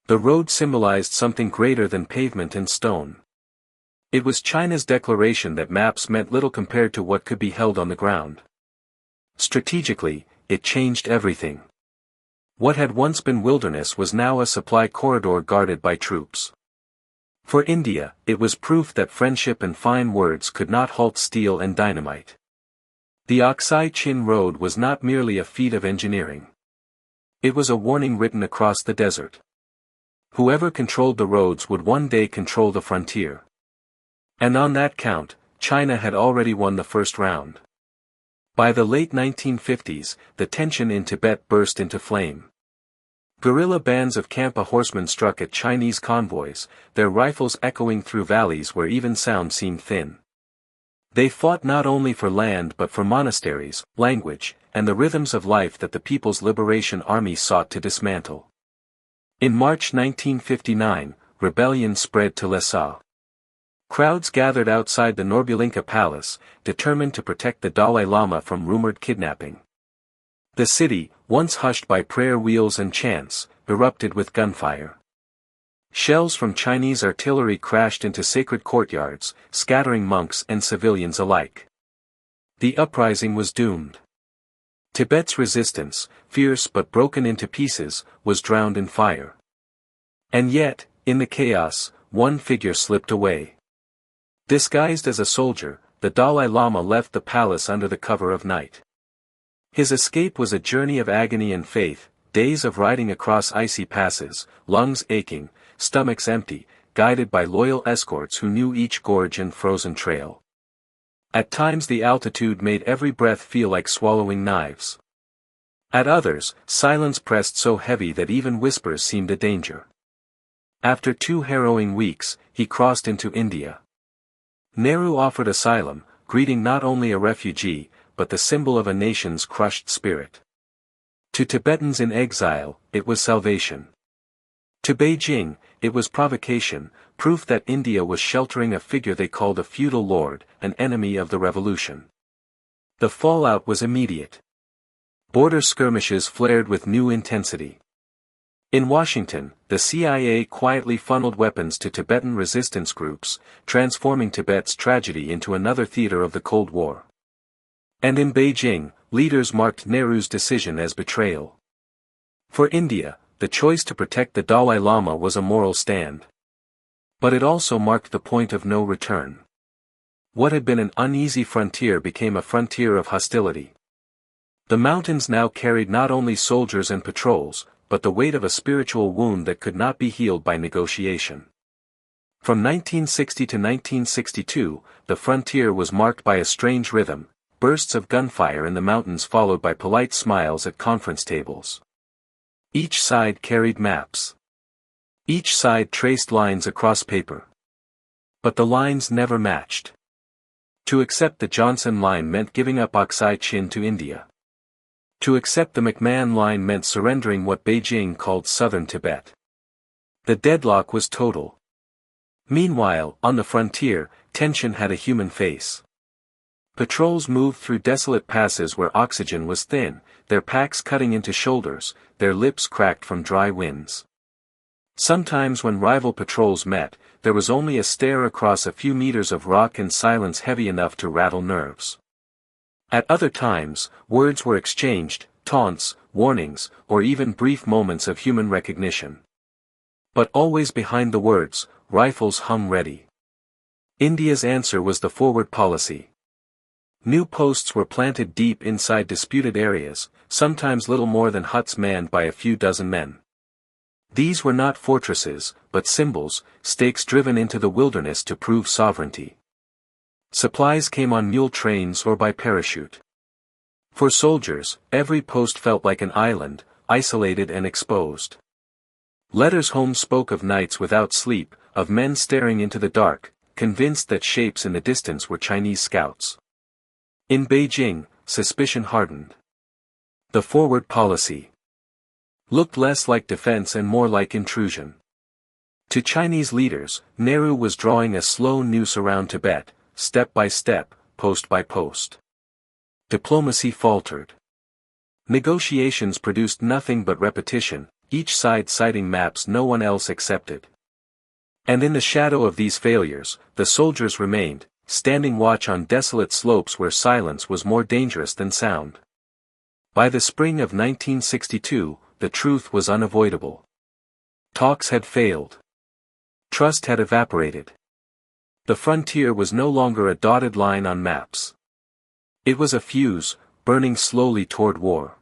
The road symbolized something greater than pavement and stone. It was China's declaration that maps meant little compared to what could be held on the ground. Strategically, it changed everything. What had once been wilderness was now a supply corridor guarded by troops. For India, it was proof that friendship and fine words could not halt steel and dynamite. The Aksai Chin road was not merely a feat of engineering. It was a warning written across the desert. Whoever controlled the roads would one day control the frontier. And on that count, China had already won the first round. By the late 1950s, the tension in Tibet burst into flame. Guerrilla bands of Khampa horsemen struck at Chinese convoys, their rifles echoing through valleys where even sound seemed thin. They fought not only for land but for monasteries, language, and the rhythms of life that the People's Liberation Army sought to dismantle. In March 1959, rebellion spread to Lhasa. Crowds gathered outside the Norbulinka Palace, determined to protect the Dalai Lama from rumored kidnapping. The city, once hushed by prayer wheels and chants, erupted with gunfire. Shells from Chinese artillery crashed into sacred courtyards, scattering monks and civilians alike. The uprising was doomed. Tibet's resistance, fierce but broken into pieces, was drowned in fire. And yet, in the chaos, one figure slipped away. Disguised as a soldier, the Dalai Lama left the palace under the cover of night. His escape was a journey of agony and faith, days of riding across icy passes, lungs aching, stomachs empty, guided by loyal escorts who knew each gorge and frozen trail. At times the altitude made every breath feel like swallowing knives. At others, silence pressed so heavy that even whispers seemed a danger. After 2 harrowing weeks, he crossed into India. Nehru offered asylum, greeting not only a refugee, but the symbol of a nation's crushed spirit. To Tibetans in exile, it was salvation. To Beijing, it was provocation, proof that India was sheltering a figure they called a feudal lord, an enemy of the revolution. The fallout was immediate. Border skirmishes flared with new intensity. In Washington, the CIA quietly funneled weapons to Tibetan resistance groups, transforming Tibet's tragedy into another theater of the Cold War. And in Beijing, leaders marked Nehru's decision as betrayal. For India, the choice to protect the Dalai Lama was a moral stand. But it also marked the point of no return. What had been an uneasy frontier became a frontier of hostility. The mountains now carried not only soldiers and patrols, but the weight of a spiritual wound that could not be healed by negotiation. From 1960 to 1962, the frontier was marked by a strange rhythm, bursts of gunfire in the mountains followed by polite smiles at conference tables. Each side carried maps. Each side traced lines across paper. But the lines never matched. To accept the Johnson Line meant giving up Aksai Chin to India. To accept the McMahon Line meant surrendering what Beijing called southern Tibet. The deadlock was total. Meanwhile, on the frontier, tension had a human face. Patrols moved through desolate passes where oxygen was thin, their packs cutting into shoulders, their lips cracked from dry winds. Sometimes when rival patrols met, there was only a stare across a few meters of rock and silence heavy enough to rattle nerves. At other times, words were exchanged, taunts, warnings, or even brief moments of human recognition. But always behind the words, rifles hung ready. India's answer was the forward policy. New posts were planted deep inside disputed areas, sometimes little more than huts manned by a few dozen men. These were not fortresses, but symbols, stakes driven into the wilderness to prove sovereignty. Supplies came on mule trains or by parachute. For soldiers, every post felt like an island, isolated and exposed. Letters home spoke of nights without sleep, of men staring into the dark, convinced that shapes in the distance were Chinese scouts. In Beijing, suspicion hardened. The forward policy looked less like defense and more like intrusion. To Chinese leaders, Nehru was drawing a slow noose around Tibet, step by step, post by post. Diplomacy faltered. Negotiations produced nothing but repetition, each side citing maps no one else accepted. And in the shadow of these failures, the soldiers remained, standing watch on desolate slopes where silence was more dangerous than sound. By the spring of 1962, the truth was unavoidable. Talks had failed. Trust had evaporated. The frontier was no longer a dotted line on maps. It was a fuse, burning slowly toward war.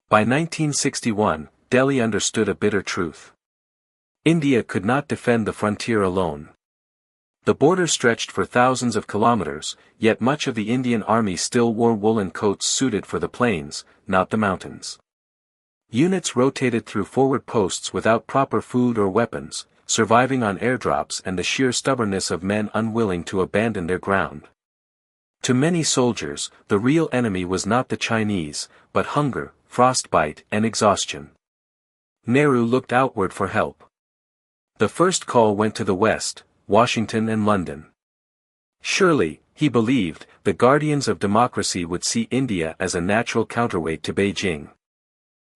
By 1961, Delhi understood a bitter truth. India could not defend the frontier alone. The border stretched for thousands of kilometers, yet much of the Indian army still wore woolen coats suited for the plains, not the mountains. Units rotated through forward posts without proper food or weapons, surviving on airdrops and the sheer stubbornness of men unwilling to abandon their ground. To many soldiers, the real enemy was not the Chinese, but hunger, frostbite and exhaustion. Nehru looked outward for help. The first call went to the West, Washington and London. Surely, he believed, the guardians of democracy would see India as a natural counterweight to Beijing.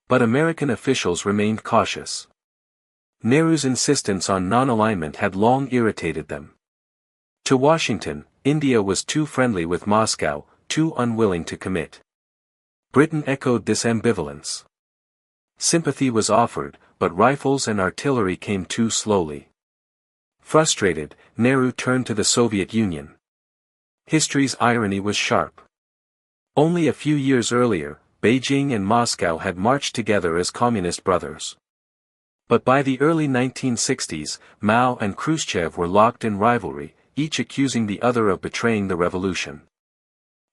But American officials remained cautious. Nehru's insistence on non-alignment had long irritated them. To Washington, India was too friendly with Moscow, too unwilling to commit. Britain echoed this ambivalence. Sympathy was offered, but rifles and artillery came too slowly. Frustrated, Nehru turned to the Soviet Union. History's irony was sharp. Only a few years earlier, Beijing and Moscow had marched together as communist brothers. But by the early 1960s, Mao and Khrushchev were locked in rivalry, each accusing the other of betraying the revolution.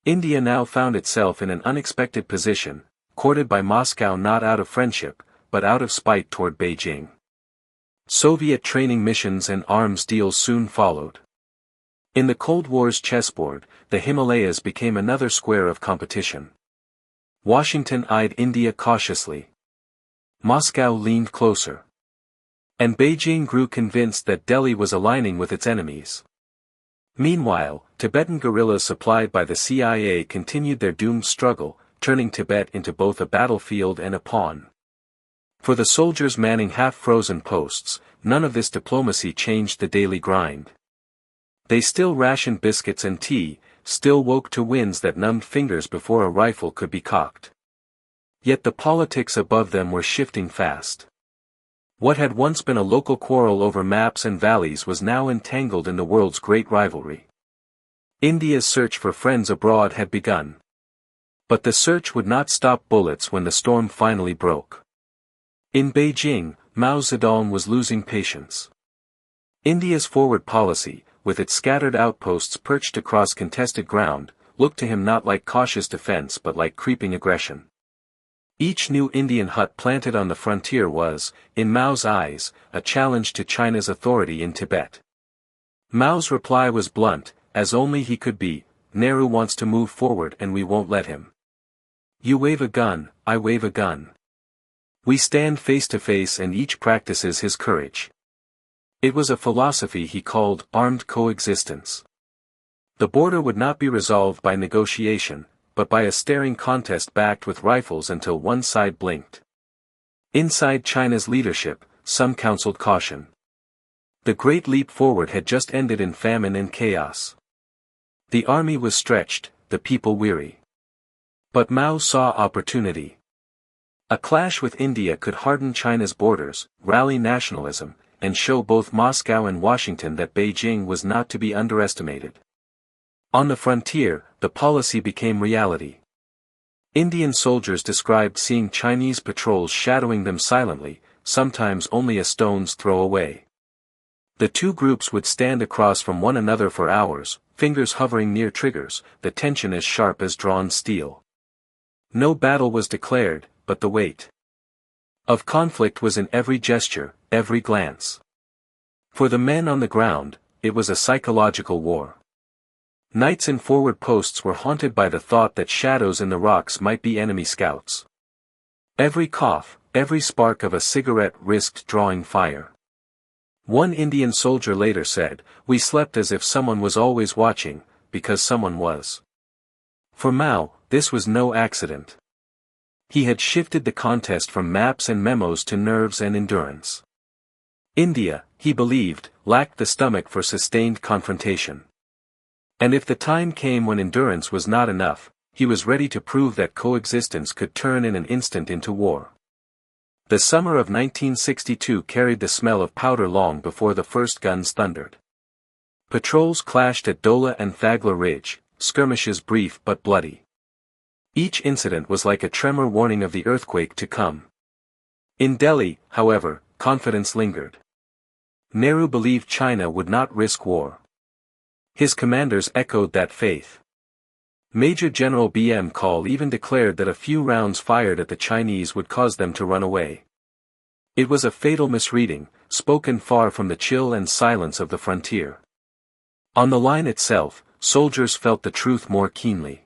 India now found itself in an unexpected position, courted by Moscow not out of friendship, but out of spite toward Beijing. Soviet training missions and arms deals soon followed. In the Cold War's chessboard, the Himalayas became another square of competition. Washington eyed India cautiously. Moscow leaned closer. And Beijing grew convinced that Delhi was aligning with its enemies. Meanwhile, Tibetan guerrillas supplied by the CIA continued their doomed struggle, turning Tibet into both a battlefield and a pawn. For the soldiers manning half-frozen posts, none of this diplomacy changed the daily grind. They still rationed biscuits and tea, still woke to winds that numbed fingers before a rifle could be cocked. Yet the politics above them were shifting fast. What had once been a local quarrel over maps and valleys was now entangled in the world's great rivalry. India's search for friends abroad had begun. But the search would not stop bullets when the storm finally broke. In Beijing, Mao Zedong was losing patience. India's forward policy, with its scattered outposts perched across contested ground, looked to him not like cautious defense but like creeping aggression. Each new Indian hut planted on the frontier was, in Mao's eyes, a challenge to China's authority in Tibet. Mao's reply was blunt, as only he could be: Nehru wants to move forward and we won't let him. You wave a gun, I wave a gun. We stand face to face and each practices his courage. It was a philosophy he called armed coexistence. The border would not be resolved by negotiation, but by a staring contest backed with rifles until one side blinked. Inside China's leadership, some counseled caution. The great leap forward had just ended in famine and chaos. The army was stretched, the people weary. But Mao saw opportunity. A clash with India could harden China's borders, rally nationalism, and show both Moscow and Washington that Beijing was not to be underestimated. On the frontier, the policy became reality. Indian soldiers described seeing Chinese patrols shadowing them silently, sometimes only a stone's throw away. The two groups would stand across from one another for hours, fingers hovering near triggers, the tension as sharp as drawn steel. No battle was declared, but the weight of conflict was in every gesture, every glance. For the men on the ground, it was a psychological war. Nights in forward posts were haunted by the thought that shadows in the rocks might be enemy scouts. Every cough, every spark of a cigarette risked drawing fire. One Indian soldier later said, "We slept as if someone was always watching, because someone was." For Mao, this was no accident. He had shifted the contest from maps and memos to nerves and endurance. India, he believed, lacked the stomach for sustained confrontation. And if the time came when endurance was not enough, he was ready to prove that coexistence could turn in an instant into war. The summer of 1962 carried the smell of powder long before the first guns thundered. Patrols clashed at Dola and Thagla Ridge, skirmishes brief but bloody. Each incident was like a tremor warning of the earthquake to come. In Delhi, however, confidence lingered. Nehru believed China would not risk war. His commanders echoed that faith. Major General B.M. Call even declared that a few rounds fired at the Chinese would cause them to run away. It was a fatal misreading, spoken far from the chill and silence of the frontier. On the line itself, soldiers felt the truth more keenly.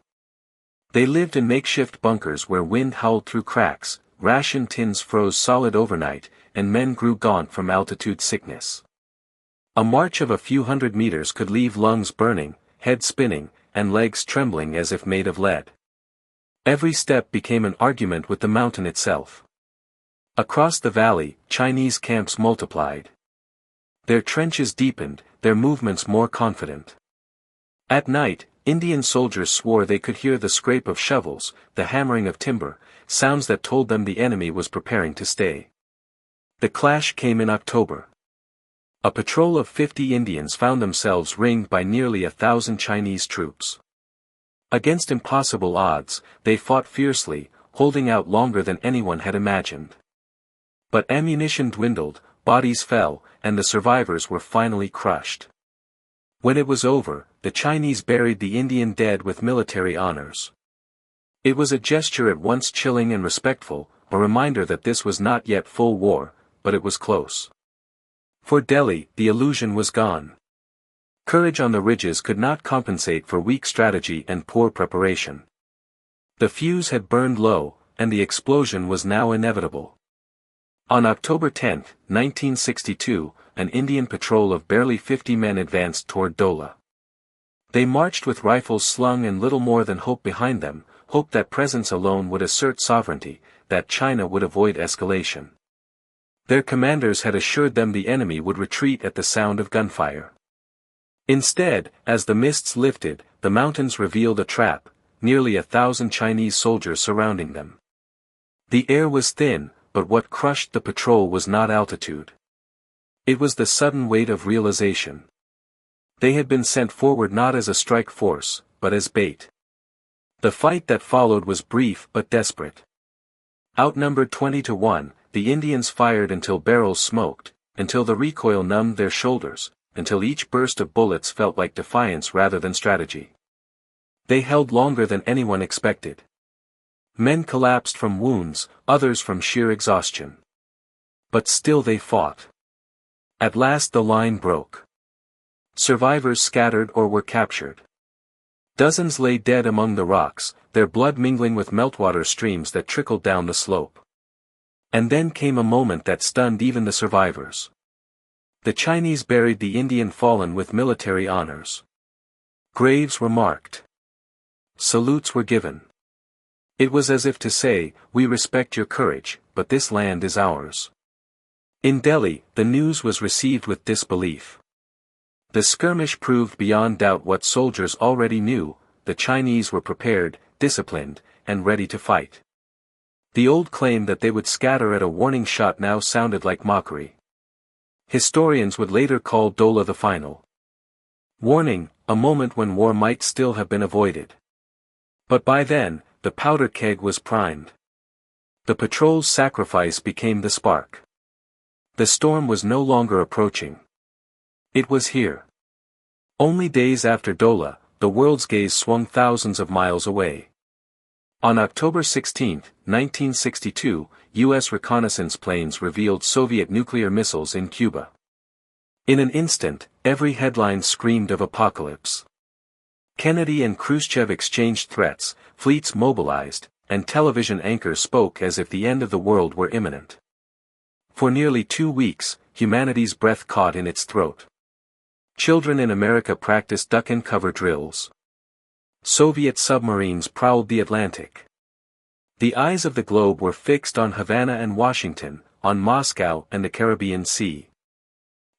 They lived in makeshift bunkers where wind howled through cracks, ration tins froze solid overnight, and men grew gaunt from altitude sickness. A march of a few hundred meters could leave lungs burning, head spinning, and legs trembling as if made of lead. Every step became an argument with the mountain itself. Across the valley, Chinese camps multiplied. Their trenches deepened, their movements more confident. At night, Indian soldiers swore they could hear the scrape of shovels, the hammering of timber, sounds that told them the enemy was preparing to stay. The clash came in October. A patrol of 50 Indians found themselves ringed by nearly 1,000 Chinese troops. Against impossible odds, they fought fiercely, holding out longer than anyone had imagined. But ammunition dwindled, bodies fell, and the survivors were finally crushed. When it was over, the Chinese buried the Indian dead with military honors. It was a gesture at once chilling and respectful, a reminder that this was not yet full war, but it was close. For Delhi, the illusion was gone. Courage on the ridges could not compensate for weak strategy and poor preparation. The fuse had burned low, and the explosion was now inevitable. On October 10, 1962, an Indian patrol of barely 50 men advanced toward Dola. They marched with rifles slung and little more than hope behind them, hope that presence alone would assert sovereignty, that China would avoid escalation. Their commanders had assured them the enemy would retreat at the sound of gunfire. Instead, as the mists lifted, the mountains revealed a trap, nearly 1,000 Chinese soldiers surrounding them. The air was thin, but what crushed the patrol was not altitude. It was the sudden weight of realization. They had been sent forward not as a strike force, but as bait. The fight that followed was brief but desperate. Outnumbered 20-1, the Indians fired until barrels smoked, until the recoil numbed their shoulders, until each burst of bullets felt like defiance rather than strategy. They held longer than anyone expected. Men collapsed from wounds, others from sheer exhaustion. But still they fought. At last the line broke. Survivors scattered or were captured. Dozens lay dead among the rocks, their blood mingling with meltwater streams that trickled down the slope. And then came a moment that stunned even the survivors. The Chinese buried the Indian fallen with military honors. Graves were marked. Salutes were given. It was as if to say, "We respect your courage, but this land is ours." In Delhi, the news was received with disbelief. The skirmish proved beyond doubt what soldiers already knew: the Chinese were prepared, disciplined, and ready to fight. The old claim that they would scatter at a warning shot now sounded like mockery. Historians would later call Dola the final warning, a moment when war might still have been avoided. But by then, the powder keg was primed. The patrol's sacrifice became the spark. The storm was no longer approaching. It was here. Only days after Dola, the world's gaze swung thousands of miles away. On October 16, 1962, U.S. reconnaissance planes revealed Soviet nuclear missiles in Cuba. In an instant, every headline screamed of apocalypse. Kennedy and Khrushchev exchanged threats, fleets mobilized, and television anchors spoke as if the end of the world were imminent. For nearly 2 weeks, humanity's breath caught in its throat. Children in America practiced duck and cover drills. Soviet submarines prowled the Atlantic. The eyes of the globe were fixed on Havana and Washington, on Moscow and the Caribbean Sea.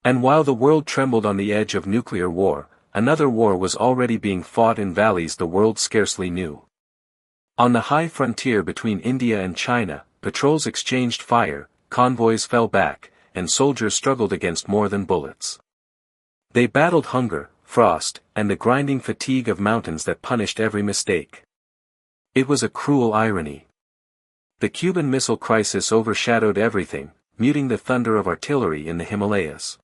And while the world trembled on the edge of nuclear war, another war was already being fought in valleys the world scarcely knew. On the high frontier between India and China, patrols exchanged fire, convoys fell back, and soldiers struggled against more than bullets. They battled hunger, frost, and the grinding fatigue of mountains that punished every mistake. It was a cruel irony. The Cuban Missile Crisis overshadowed everything, muting the thunder of artillery in the Himalayas.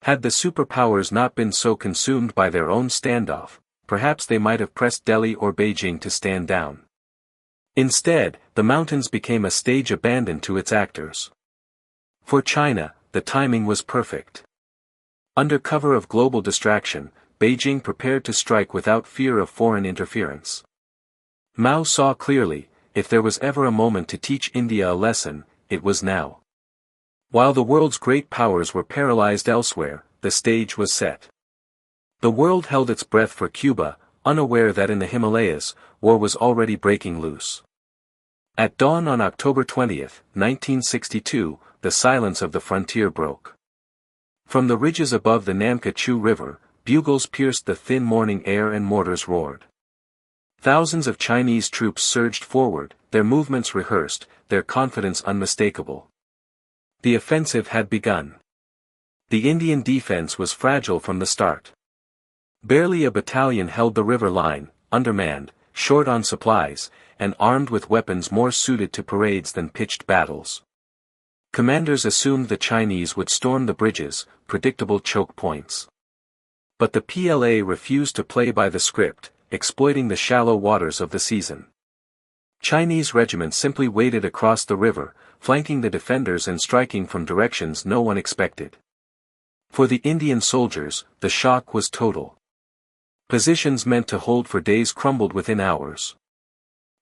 Had the superpowers not been so consumed by their own standoff, perhaps they might have pressed Delhi or Beijing to stand down. Instead, the mountains became a stage abandoned to its actors. For China, the timing was perfect. Under cover of global distraction, Beijing prepared to strike without fear of foreign interference. Mao saw clearly, if there was ever a moment to teach India a lesson, it was now. While the world's great powers were paralyzed elsewhere, the stage was set. The world held its breath for Cuba, unaware that in the Himalayas, war was already breaking loose. At dawn on October 20, 1962, the silence of the frontier broke. From the ridges above the Namkachu River, bugles pierced the thin morning air and mortars roared. Thousands of Chinese troops surged forward, their movements rehearsed, their confidence unmistakable. The offensive had begun. The Indian defense was fragile from the start. Barely a battalion held the river line, undermanned, short on supplies, and armed with weapons more suited to parades than pitched battles. Commanders assumed the Chinese would storm the bridges, predictable choke points. But the PLA refused to play by the script, exploiting the shallow waters of the season. Chinese regiments simply waded across the river, flanking the defenders and striking from directions no one expected. For the Indian soldiers, the shock was total. Positions meant to hold for days crumbled within hours.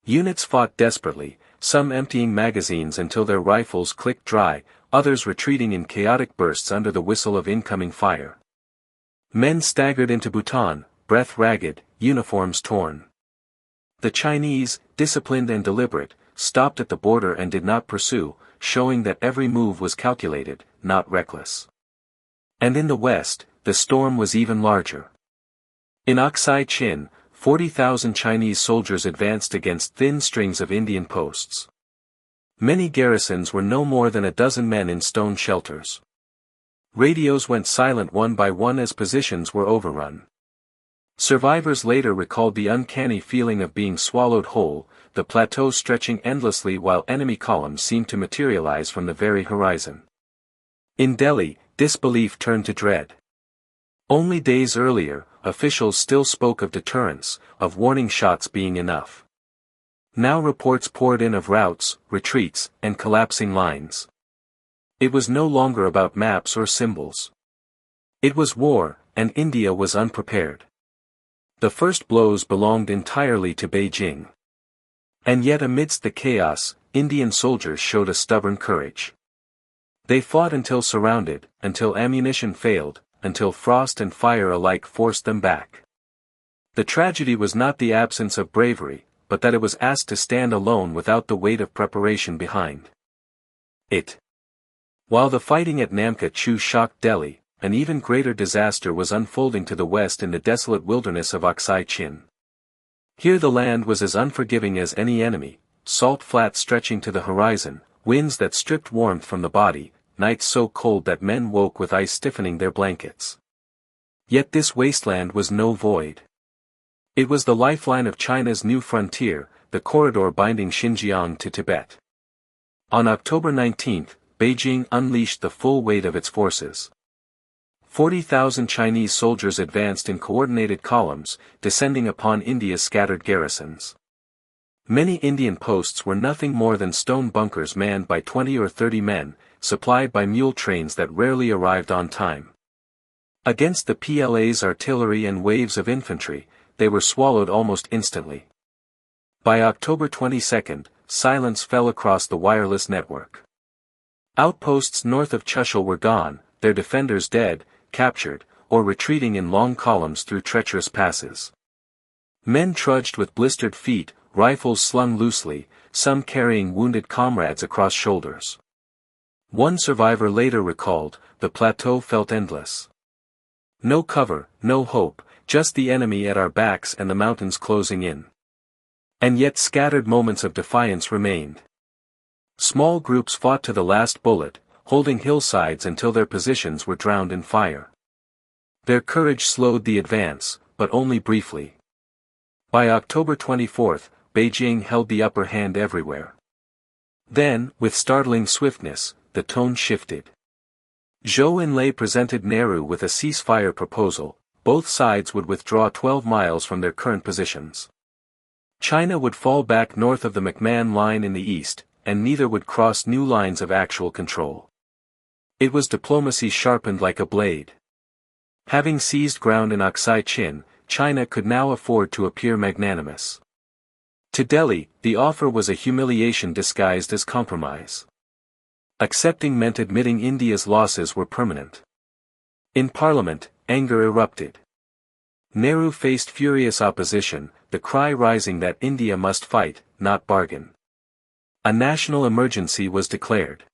Units fought desperately, some emptying magazines until their rifles clicked dry, others retreating in chaotic bursts under the whistle of incoming fire. Men staggered into Bhutan, breath ragged, uniforms torn. The Chinese, disciplined and deliberate, stopped at the border and did not pursue, showing that every move was calculated, not reckless. And in the west, the storm was even larger. In Aksai Chin, 40,000 Chinese soldiers advanced against thin strings of Indian posts. Many garrisons were no more than a dozen men in stone shelters. Radios went silent one by one as positions were overrun. Survivors later recalled the uncanny feeling of being swallowed whole, the plateau stretching endlessly while enemy columns seemed to materialize from the very horizon. In Delhi, disbelief turned to dread. Only days earlier, officials still spoke of deterrence, of warning shots being enough. Now reports poured in of routes, retreats, and collapsing lines. It was no longer about maps or symbols. It was war, and India was unprepared. The first blows belonged entirely to Beijing. And yet amidst the chaos, Indian soldiers showed a stubborn courage. They fought until surrounded, until ammunition failed, until frost and fire alike forced them back. The tragedy was not the absence of bravery, but that it was asked to stand alone without the weight of preparation behind it. While the fighting at Namkachu shocked Delhi, an even greater disaster was unfolding to the west in the desolate wilderness of Aksai Chin. Here the land was as unforgiving as any enemy, salt flats stretching to the horizon, winds that stripped warmth from the body, nights so cold that men woke with ice stiffening their blankets. Yet this wasteland was no void. It was the lifeline of China's new frontier, the corridor binding Xinjiang to Tibet. On October 19, Beijing unleashed the full weight of its forces. 40,000 Chinese soldiers advanced in coordinated columns, descending upon India's scattered garrisons. Many Indian posts were nothing more than stone bunkers manned by 20 or 30 men, supplied by mule trains that rarely arrived on time. Against the PLA's artillery and waves of infantry, they were swallowed almost instantly. By October 22, silence fell across the wireless network. Outposts north of Chushul were gone, their defenders dead, captured, or retreating in long columns through treacherous passes. Men trudged with blistered feet, rifles slung loosely, some carrying wounded comrades across shoulders. One survivor later recalled, "The plateau felt endless. No cover, no hope, just the enemy at our backs and the mountains closing in." And yet scattered moments of defiance remained. Small groups fought to the last bullet, holding hillsides until their positions were drowned in fire. Their courage slowed the advance, but only briefly. By October 24, Beijing held the upper hand everywhere. Then, with startling swiftness, the tone shifted. Zhou Enlai presented Nehru with a ceasefire proposal. Both sides would withdraw 12 miles from their current positions. China would fall back north of the McMahon Line in the east, and neither would cross new lines of actual control. It was diplomacy sharpened like a blade. Having seized ground in Aksai Chin, China could now afford to appear magnanimous. To Delhi, the offer was a humiliation disguised as compromise. Accepting meant admitting India's losses were permanent. In Parliament, anger erupted. Nehru faced furious opposition, the cry rising that India must fight, not bargain. A national emergency was declared.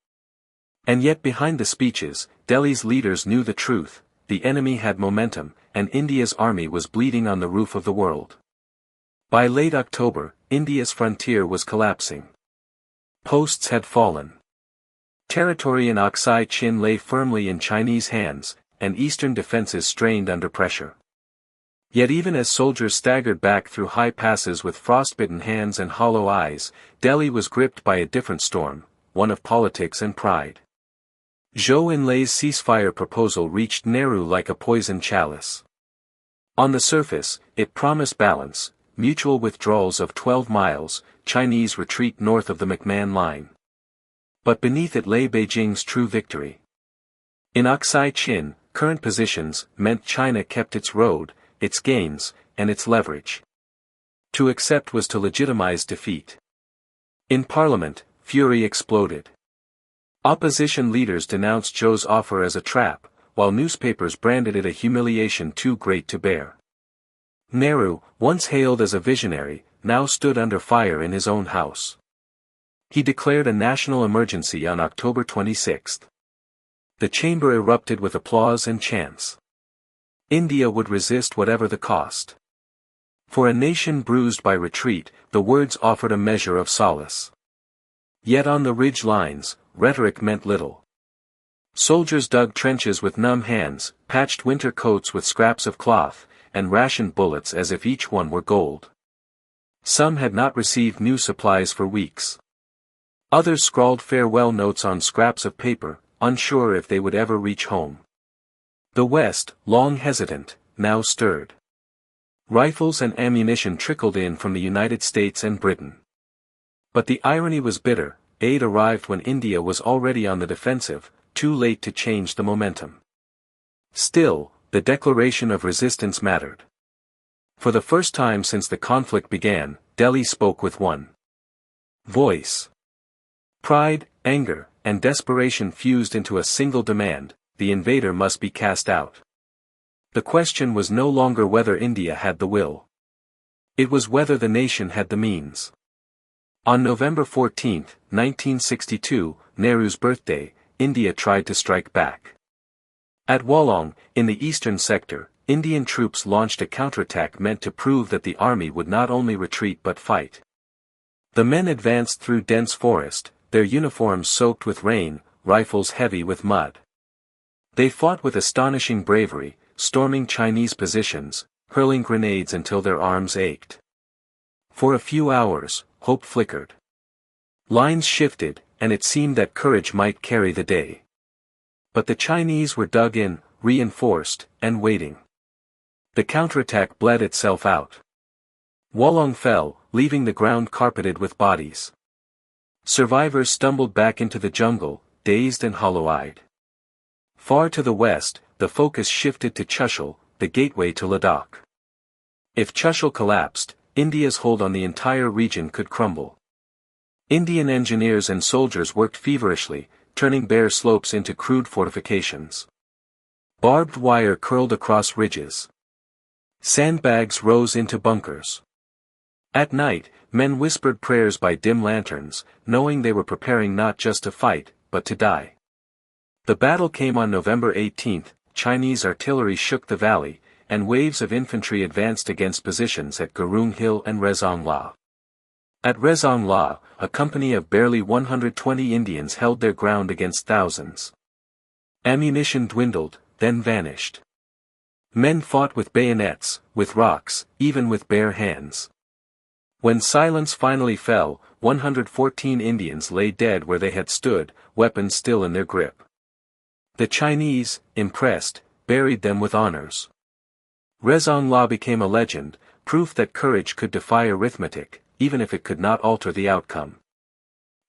And yet behind the speeches, Delhi's leaders knew the truth: the enemy had momentum, and India's army was bleeding on the roof of the world. By late October, India's frontier was collapsing. Posts had fallen. Territory in Aksai Chin lay firmly in Chinese hands, and eastern defenses strained under pressure. Yet even as soldiers staggered back through high passes with frostbitten hands and hollow eyes, Delhi was gripped by a different storm, one of politics and pride. Zhou Enlai's ceasefire proposal reached Nehru like a poisoned chalice. On the surface, it promised balance, mutual withdrawals of 12 miles, Chinese retreat north of the McMahon Line. But beneath it lay Beijing's true victory. In Aksai Chin, current positions meant China kept its road, its gains, and its leverage. To accept was to legitimize defeat. In Parliament, fury exploded. Opposition leaders denounced Zhou's offer as a trap, while newspapers branded it a humiliation too great to bear. Nehru, once hailed as a visionary, now stood under fire in his own house. He declared a national emergency on October 26. The chamber erupted with applause and chants. India would resist whatever the cost. For a nation bruised by retreat, the words offered a measure of solace. Yet on the ridge lines, rhetoric meant little. Soldiers dug trenches with numb hands, patched winter coats with scraps of cloth, and rationed bullets as if each one were gold. Some had not received new supplies for weeks. Others scrawled farewell notes on scraps of paper, unsure if they would ever reach home. The West, long hesitant, now stirred. Rifles and ammunition trickled in from the United States and Britain. But the irony was bitter: aid arrived when India was already on the defensive, too late to change the momentum. Still, the declaration of resistance mattered. For the first time since the conflict began, Delhi spoke with one voice. Pride, anger, and desperation fused into a single demand: the invader must be cast out. The question was no longer whether India had the will. It was whether the nation had the means. On November 14, 1962, Nehru's birthday, India tried to strike back. At Walong, in the eastern sector, Indian troops launched a counterattack meant to prove that the army would not only retreat but fight. The men advanced through dense forest, their uniforms soaked with rain, rifles heavy with mud. They fought with astonishing bravery, storming Chinese positions, hurling grenades until their arms ached. For a few hours, hope flickered. Lines shifted, and it seemed that courage might carry the day. But the Chinese were dug in, reinforced, and waiting. The counterattack bled itself out. Walong fell, leaving the ground carpeted with bodies. Survivors stumbled back into the jungle, dazed and hollow-eyed. Far to the west, the focus shifted to Chushul, the gateway to Ladakh. If Chushul collapsed, India's hold on the entire region could crumble. Indian engineers and soldiers worked feverishly, turning bare slopes into crude fortifications. Barbed wire curled across ridges. Sandbags rose into bunkers. At night, men whispered prayers by dim lanterns, knowing they were preparing not just to fight, but to die. The battle came on November 18. Chinese artillery shook the valley, and waves of infantry advanced against positions at Gurung Hill and Rezang La. At Rezang La, a company of barely 120 Indians held their ground against thousands. Ammunition dwindled, then vanished. Men fought with bayonets, with rocks, even with bare hands. When silence finally fell, 114 Indians lay dead where they had stood, weapons still in their grip. The Chinese, impressed, buried them with honors. Rezang La became a legend, proof that courage could defy arithmetic, even if it could not alter the outcome.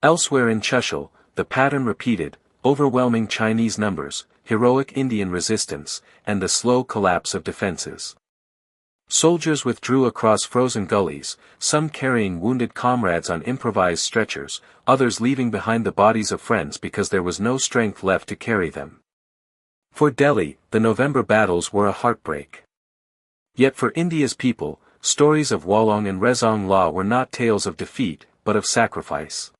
Elsewhere in Chushul, the pattern repeated: overwhelming Chinese numbers, heroic Indian resistance, and the slow collapse of defenses. Soldiers withdrew across frozen gullies, some carrying wounded comrades on improvised stretchers, others leaving behind the bodies of friends because there was no strength left to carry them. For Delhi, the November battles were a heartbreak. Yet for India's people, stories of Walong and Rezang La were not tales of defeat, but of sacrifice.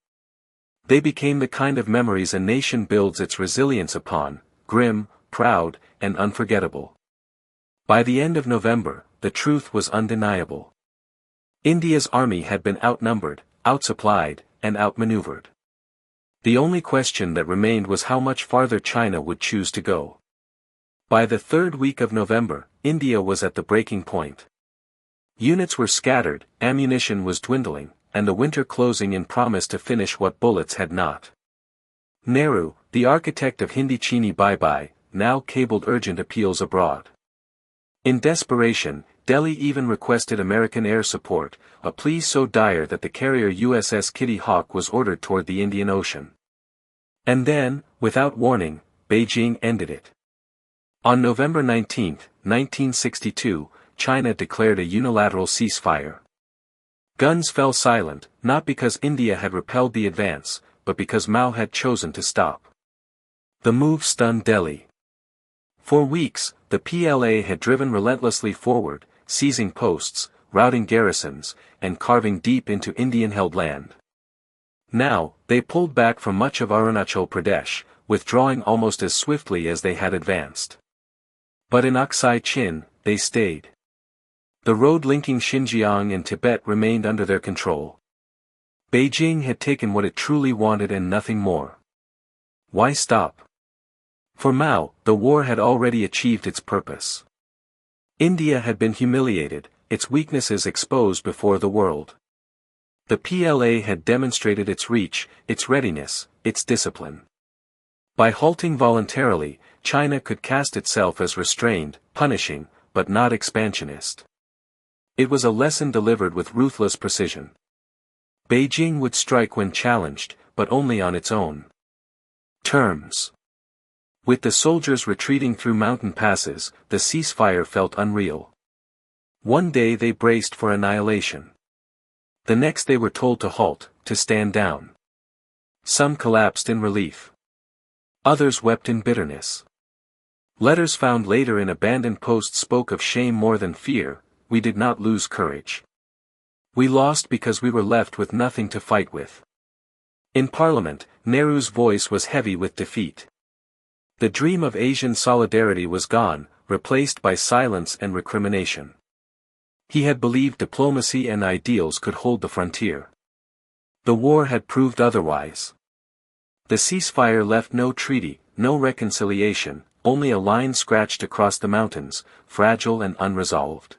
They became the kind of memories a nation builds its resilience upon, grim, proud, and unforgettable. By the end of November, the truth was undeniable. India's army had been outnumbered, outsupplied, and outmaneuvered. The only question that remained was how much farther China would choose to go. By the third week of November, India was at the breaking point. Units were scattered, ammunition was dwindling, and the winter closing in promised to finish what bullets had not. Nehru, the architect of Hindi Chini Bye-Bye, now cabled urgent appeals abroad. In desperation, Delhi even requested American air support, a plea so dire that the carrier USS Kitty Hawk was ordered toward the Indian Ocean. And then, without warning, Beijing ended it. On November 19, 1962, China declared a unilateral ceasefire. Guns fell silent, not because India had repelled the advance, but because Mao had chosen to stop. The move stunned Delhi. For weeks, the PLA had driven relentlessly forward, seizing posts, routing garrisons, and carving deep into Indian-held land. Now, they pulled back from much of Arunachal Pradesh, withdrawing almost as swiftly as they had advanced. But in Aksai Chin, they stayed. The road linking Xinjiang and Tibet remained under their control. Beijing had taken what it truly wanted and nothing more. Why stop? For Mao, the war had already achieved its purpose. India had been humiliated, its weaknesses exposed before the world. The PLA had demonstrated its reach, its readiness, its discipline. By halting voluntarily, China could cast itself as restrained, punishing, but not expansionist. It was a lesson delivered with ruthless precision. Beijing would strike when challenged, but only on its own terms. With the soldiers retreating through mountain passes, the ceasefire felt unreal. One day they braced for annihilation. The next they were told to halt, to stand down. Some collapsed in relief. Others wept in bitterness. Letters found later in abandoned posts spoke of shame more than fear. We did not lose courage. We lost because we were left with nothing to fight with. In Parliament, Nehru's voice was heavy with defeat. The dream of Asian solidarity was gone, replaced by silence and recrimination. He had believed diplomacy and ideals could hold the frontier. The war had proved otherwise. The ceasefire left no treaty, no reconciliation, only a line scratched across the mountains, fragile and unresolved.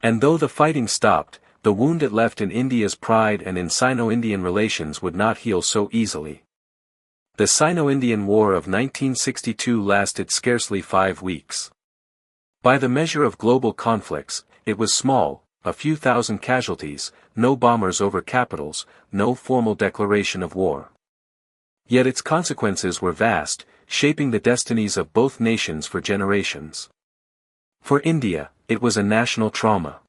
And though the fighting stopped, the wound it left in India's pride and in Sino-Indian relations would not heal so easily. The Sino-Indian War of 1962 lasted scarcely 5 weeks. By the measure of global conflicts, it was small, a few thousand casualties, no bombers over capitals, no formal declaration of war. Yet its consequences were vast, shaping the destinies of both nations for generations. For India, it was a national trauma.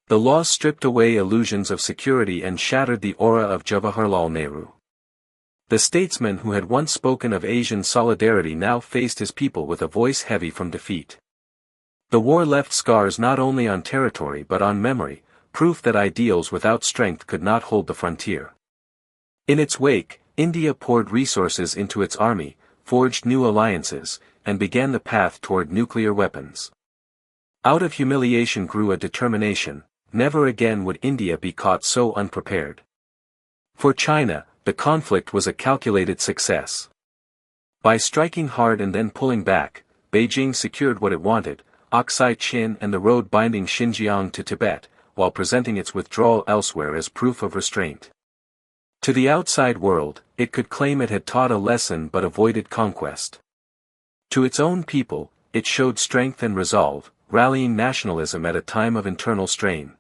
The loss stripped away illusions of security and shattered the aura of Jawaharlal Nehru. The statesman who had once spoken of Asian solidarity now faced his people with a voice heavy from defeat. The war left scars not only on territory but on memory, proof that ideals without strength could not hold the frontier. In its wake, India poured resources into its army, forged new alliances, and began the path toward nuclear weapons. Out of humiliation grew a determination: never again would India be caught so unprepared. For China, the conflict was a calculated success. By striking hard and then pulling back, Beijing secured what it wanted: Aksai Chin and the road binding Xinjiang to Tibet, while presenting its withdrawal elsewhere as proof of restraint. To the outside world, it could claim it had taught a lesson but avoided conquest. To its own people, it showed strength and resolve, rallying nationalism at a time of internal strain.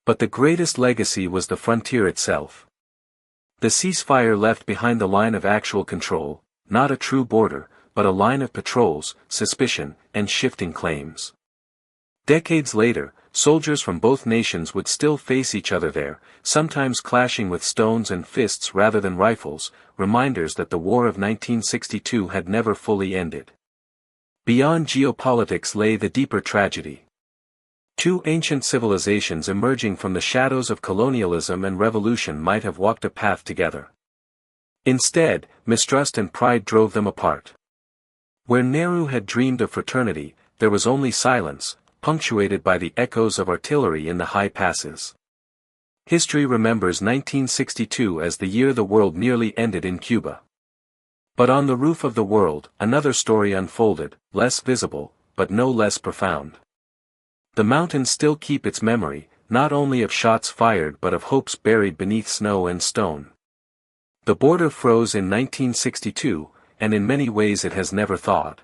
But the greatest legacy was the frontier itself. The ceasefire left behind the line of actual control, not a true border, but a line of patrols, suspicion, and shifting claims. Decades later, soldiers from both nations would still face each other there, sometimes clashing with stones and fists rather than rifles, reminders that the War of 1962 had never fully ended. Beyond geopolitics lay the deeper tragedy. Two ancient civilizations emerging from the shadows of colonialism and revolution might have walked a path together. Instead, mistrust and pride drove them apart. Where Nehru had dreamed of fraternity, there was only silence, punctuated by the echoes of artillery in the high passes. History remembers 1962 as the year the world nearly ended in Cuba. But on the roof of the world, another story unfolded, less visible, but no less profound. The mountains still keep its memory, not only of shots fired but of hopes buried beneath snow and stone. The border froze in 1962, and in many ways it has never thawed.